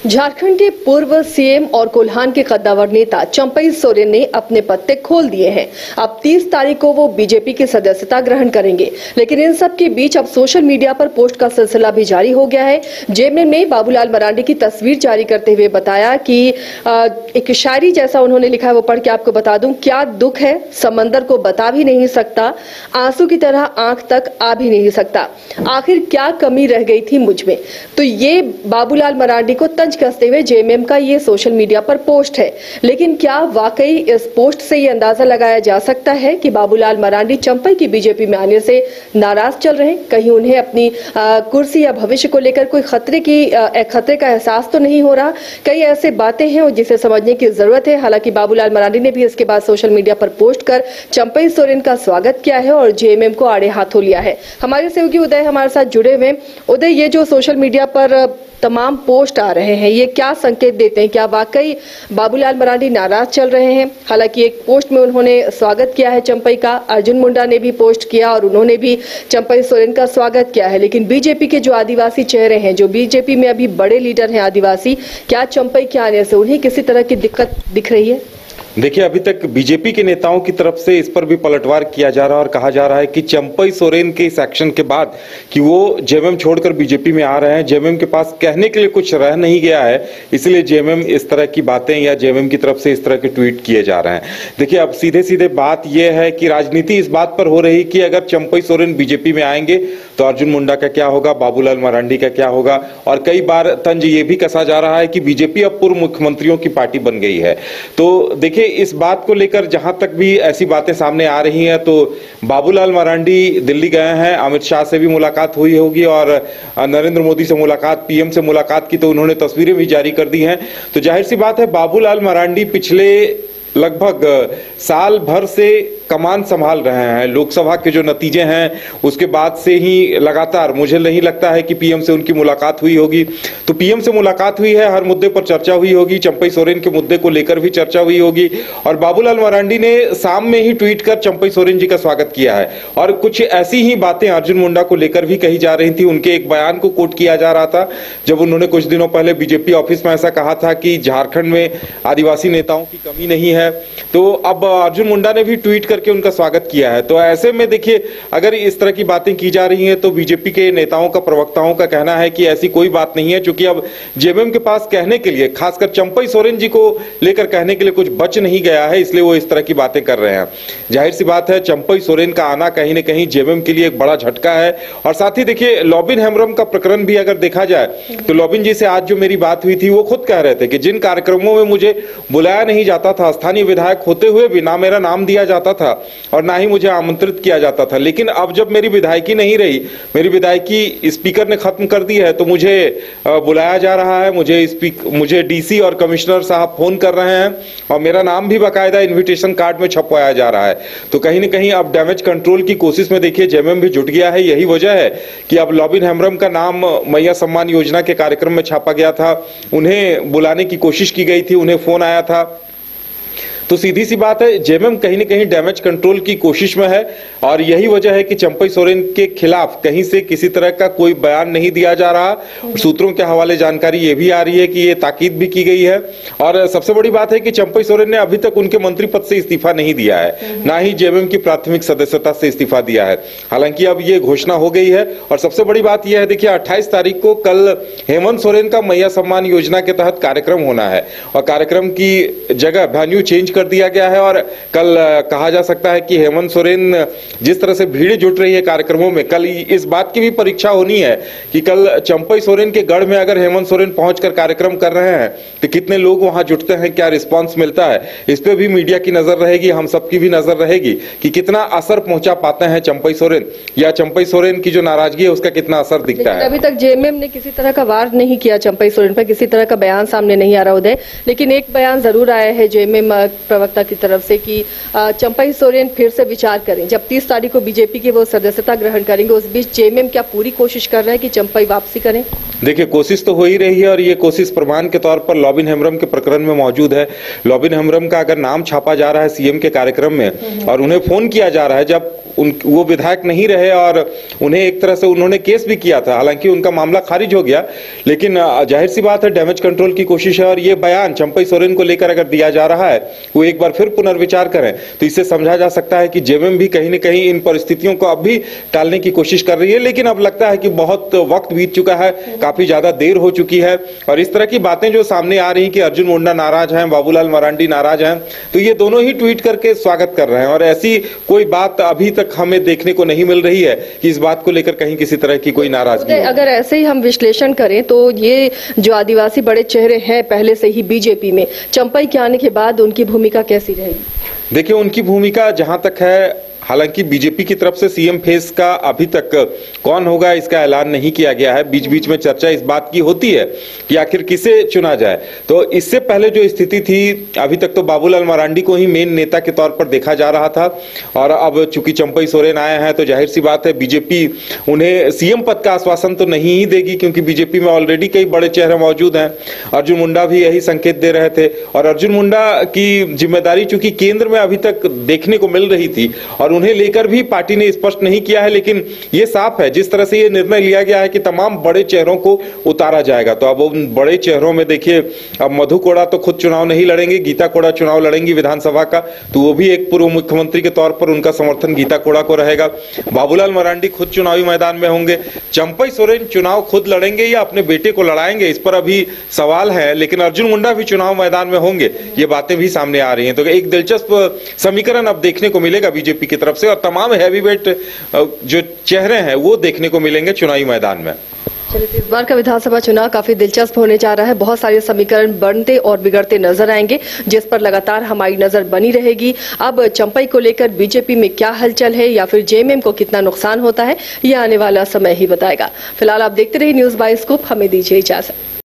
झारखंड के पूर्व सीएम और कोल्हान के कद्दावर नेता चंपई सोरेन ने अपने पत्ते खोल दिए हैं। अब 30 तारीख को वो बीजेपी की सदस्यता ग्रहण करेंगे, लेकिन इन सब के बीच अब सोशल मीडिया पर पोस्ट का सिलसिला भी जारी हो गया है। जेएमएम ने बाबूलाल मरांडी की तस्वीर जारी करते हुए बताया कि एक शायरी जैसा उन्होंने लिखा है, वो पढ़ के आपको बता दूं। क्या दुख है समंदर को बता भी नहीं सकता, आंसू की तरह आंख तक आ भी नहीं सकता, आखिर क्या कमी रह गई थी मुझ में। तो ये बाबूलाल मरांडी को तंज कसते हुए जेएमएम का ये सोशल मीडिया पर पोस्ट है। लेकिन क्या वाकई इस पोस्ट से ये अंदाजा लगाया जा सकता है कि बाबूलाल मरांडी चंपई की बीजेपी में आने से नाराज चल रहे हैं? कहीं उन्हें अपनी कुर्सी या भविष्य को लेकर कोई खतरे का एहसास तो नहीं हो रहा? कई ऐसे बातें हैं जिसे समझने की जरूरत है। हालांकि बाबूलाल मरांडी ने भी इसके बाद सोशल मीडिया पर पोस्ट कर चंपई सोरेन का स्वागत किया है और जेएमएम को आड़े हाथों लिया है। हमारे सहयोगी उदय हमारे साथ जुड़े हुए। उदय, ये जो सोशल मीडिया पर तमाम पोस्ट आ रहे हैं, ये क्या संकेत देते हैं? क्या वाकई बाबूलाल मरांडी नाराज चल रहे हैं? हालांकि एक पोस्ट में उन्होंने स्वागत किया है चंपई का, अर्जुन मुंडा ने भी पोस्ट किया और उन्होंने भी चंपई सोरेन का स्वागत किया है। लेकिन बीजेपी के जो आदिवासी चेहरे हैं, जो बीजेपी में अभी बड़े लीडर हैं आदिवासी, क्या चंपई के आने से उन्हें किसी तरह की दिक्कत दिख रही है? देखिए, अभी तक बीजेपी के नेताओं की तरफ से इस पर भी पलटवार किया जा रहा है और कहा जा रहा है कि चंपई सोरेन के इस एक्शन के बाद कि वो जेएमएम छोड़कर बीजेपी में आ रहे हैं, जेएमएम के पास कहने के लिए कुछ रह नहीं गया है, इसलिए जेएमएम इस तरह की बातें या जेएमएम की तरफ से इस तरह के ट्वीट किए जा रहे हैं। देखिए, अब सीधे सीधे बात यह है कि राजनीति इस बात पर हो रही कि अगर चंपई सोरेन बीजेपी में आएंगे तो अर्जुन मुंडा का क्या होगा, बाबूलाल मरांडी का क्या होगा। और कई बार तंज ये भी कसा जा रहा है कि बीजेपी अब पूर्व मुख्यमंत्रियों की पार्टी बन गई है। तो देखिए, इस बात को लेकर जहां तक भी ऐसी बातें सामने आ रही हैं, तो बाबूलाल मरांडी दिल्ली गए हैं, अमित शाह से भी मुलाकात हुई होगी और नरेंद्र मोदी से मुलाकात, पीएम से मुलाकात की, तो उन्होंने तस्वीरें भी जारी कर दी हैं। तो जाहिर सी बात है, बाबूलाल मरांडी पिछले लगभग साल भर से कमान संभाल रहे हैं। लोकसभा के जो नतीजे हैं उसके बाद से ही लगातार मुझे नहीं लगता है कि पीएम से उनकी मुलाकात हुई होगी। तो पीएम से मुलाकात हुई है, हर मुद्दे पर चर्चा हुई होगी, चंपई सोरेन के मुद्दे को लेकर भी चर्चा हुई होगी और बाबूलाल मरांडी ने शाम में ही ट्वीट कर चंपई सोरेन जी का स्वागत किया है। और कुछ ऐसी ही बातें अर्जुन मुंडा को लेकर भी कही जा रही थी। उनके एक बयान को कोट किया जा रहा था जब उन्होंने कुछ दिनों पहले बीजेपी ऑफिस में ऐसा कहा था कि झारखंड में आदिवासी नेताओं की कमी नहीं है। तो अब अर्जुन मुंडा ने भी ट्वीट करके उनका स्वागत किया है। तो ऐसे में देखिए, अगर इस तरह की बातें की जा रही हैं तो बीजेपी के नेताओं का, प्रवक्ताओं का कहना है कि ऐसी कोई बात नहीं है, क्योंकि अब जेएमएम के पास कहने के लिए, खासकर चंपई सोरेन जी को लेकर कहने के लिए कुछ बच नहीं गया है, इसलिए वो इस तरह की बातें कर रहे हैं। जाहिर सी बात है, चंपई सोरेन का आना कहीं न कहीं जेएमएम के लिए एक बड़ा झटका है। और साथ ही देखिए, लॉबिन हेम्ब्रम का प्रकरण भी अगर देखा जाए तो लॉबिन जी से आज जो मेरी बात हुई थी, वो खुद कह रहे थे कि जिन कार्यक्रमों में मुझे बुलाया नहीं जाता था, स्थानीय विधायक होते हुए भी ना मेरा नाम दिया जाता था और ना ही मुझे आमंत्रित किया जाता था, लेकिन अब जब मेरी विधायकी नहीं रही, मेरी विधायकी स्पीकर ने खत्म कर दी है, तो मुझे बुलाया जा रहा है, मुझे डीसी और कमिश्नर साहब फोन कर रहे हैं और मेरा नाम भी बाकायदा इन्विटेशन कार्ड में छपवाया जा रहा है। तो कहीं ना कहीं अब डैमेज कंट्रोल की कोशिश में देखिए जेएमएम भी जुट गया है। यही वजह है कि अब लॉबिन हेम्ब्रम का नाम मैया सम्मान योजना के कार्यक्रम में छापा गया था, उन्हें बुलाने की कोशिश की गई थी, उन्हें फोन आया था। तो सीधी सी बात है, जेएमएम कहीं न कहीं डैमेज कंट्रोल की कोशिश में है और यही वजह है कि चंपई सोरेन के खिलाफ कहीं से किसी तरह का कोई बयान नहीं दिया जा रहा। सूत्रों के हवाले जानकारी ये भी आ रही है कि ये ताकीद भी की गई है। और सबसे बड़ी बात है कि चंपई सोरेन ने अभी तक उनके मंत्री पद से इस्तीफा नहीं दिया है, ना ही जेएमएम की प्राथमिक सदस्यता से इस्तीफा दिया है। हालांकि अब ये घोषणा हो गई है और सबसे बड़ी बात यह है, देखिए 28 तारीख को कल हेमंत सोरेन का मैया सम्मान योजना के तहत कार्यक्रम होना है और कार्यक्रम की जगह वेन्यू चेंज कर दिया गया है। और कल कहा जा सकता है कि हेमंत सोरेन, जिस तरह से भीड़ जुट रही है कार्यक्रमों में, कल इस बात की भी परीक्षा होनी है कि कल चंपई सोरेन के गढ़ में अगर हेमंत सोरेन पहुंचकर कार्यक्रम कर रहे हैं तो कितने लोग वहां जुटते हैं, क्या रिस्पांस मिलता है। इस पे भी मीडिया की नजर रहेगी, हम सबकी भी नजर रहेगी कि कितना असर पहुंचा पाते हैं चंपई सोरेन, या चंपई सोरेन की जो नाराजगी है उसका कितना असर दिखता है। अभी तक जेएमएम ने किसी तरह का वार नहीं किया चंपई सोरेन पर, किसी तरह का बयान सामने नहीं आ रहा उदय, लेकिन एक बयान जरूर आया है जेएमएम प्रवक्ता की तरफ से कि चंपई सोरेन फिर से विचार करें। जब 30 तारीख को बीजेपी के वो सदस्यता ग्रहण करेंगे, उस बीच जेएमएम क्या पूरी कोशिश कर रहे हैं कि चंपई वापसी करें? देखिए, कोशिश तो हो ही रही है और ये कोशिश प्रमाण के तौर पर लॉबिन हेम्ब्रम के प्रकरण में मौजूद है। लॉबिन हेम्ब्रम का अगर नाम छापा जा रहा है सीएम के कार्यक्रम में और उन्हें फोन किया जा रहा है जब वो विधायक नहीं रहे और उन्हें एक तरह से उन्होंने केस भी किया था, हालांकि उनका मामला खारिज हो गया, लेकिन जाहिर सी बात है डैमेज कंट्रोल की कोशिश है और ये बयान चंपई सोरेन को लेकर अगर दिया जा रहा है वो एक बार फिर पुनर्विचार करें तो इससे समझा जा सकता है कि जेएमएम भी कहीं न कहीं इन परिस्थितियों को अब भी टालने की कोशिश कर रही है। लेकिन अब लगता है कि बहुत वक्त बीत चुका है, काफी ज्यादा देर हो चुकी है और इस तरह की बातें जो सामने आ रही कि अर्जुन मुंडा नाराज हैं, बाबूलाल मरांडी नाराज हैं, तो ये दोनों ही ट्वीट करके स्वागत कर रहे हैं और ऐसी कोई बात अभी तक हमें देखने को नहीं मिल रही है कि इस बात को लेकर कहीं किसी तरह की कोई नाराजगी। अगर ऐसे ही हम विश्लेषण करें तो ये जो आदिवासी बड़े चेहरे हैं पहले से ही बीजेपी में, चंपई के आने के बाद उनकी भूमिका कैसी रहेगी? देखिए, उनकी भूमिका जहां तक है, हालांकि बीजेपी की तरफ से सीएम फेस का अभी तक कौन होगा इसका ऐलान नहीं किया गया है। बीच बीच में चर्चा इस बात की होती है कि आखिर किसे चुना जाए। तो इससे पहले जो स्थिति थी, अभी तक तो बाबूलाल मरांडी को ही मेन नेता के तौर पर देखा जा रहा था और अब चूंकि चंपई सोरेन आए हैं तो जाहिर सी बात है बीजेपी उन्हें सीएम पद का आश्वासन तो नहीं ही देगी, क्योंकि बीजेपी में ऑलरेडी कई बड़े चेहरे मौजूद हैं। अर्जुन मुंडा भी यही संकेत दे रहे थे और अर्जुन मुंडा की जिम्मेदारी चूंकि केंद्र में अभी तक देखने को मिल रही थी और उन्हें लेकर भी पार्टी ने स्पष्ट नहीं किया है, लेकिन ये साफ है जिस तरह से ये निर्णय लिया गया है कि तमाम बड़े चेहरों को उतारा जाएगा। तो अब उन बड़े चेहरों में देखिए, अब मधु कोड़ा तो खुद चुनाव नहीं लड़ेंगे, गीता कोड़ा चुनाव लड़ेंगी विधानसभा का, तो वो भी एक पूर्व मुख्यमंत्री के तौर पर उनका समर्थन गीता कोड़ा को रहेगा। बाबूलाल मरांडी खुद चुनावी मैदान में होंगे। चंपई सोरेन चुनाव खुद लड़ेंगे या अपने बेटे को लड़ाएंगे, इस पर अभी सवाल है, लेकिन अर्जुन मुंडा भी चुनाव मैदान में होंगे, ये बातें भी सामने आ रही हैं। तो एक दिलचस्प समीकरण अब देखने को मिलेगा बीजेपी की तरफ से और तमाम हैवीवेट जो चेहरे हैं वो देखने को मिलेंगे चुनावी मैदान में। चलिए, इस बार का विधानसभा चुनाव काफी दिलचस्प होने जा रहा है। बहुत सारे समीकरण बनते और बिगड़ते नजर आएंगे, जिस पर लगातार हमारी नजर बनी रहेगी। अब चंपई को लेकर बीजेपी में क्या हलचल है या फिर जेएमएम को कितना नुकसान होता है, ये आने वाला समय ही बताएगा। फिलहाल आप देखते रहिए न्यूज़ बाय स्कूप, हमें दीजिए इजाजत।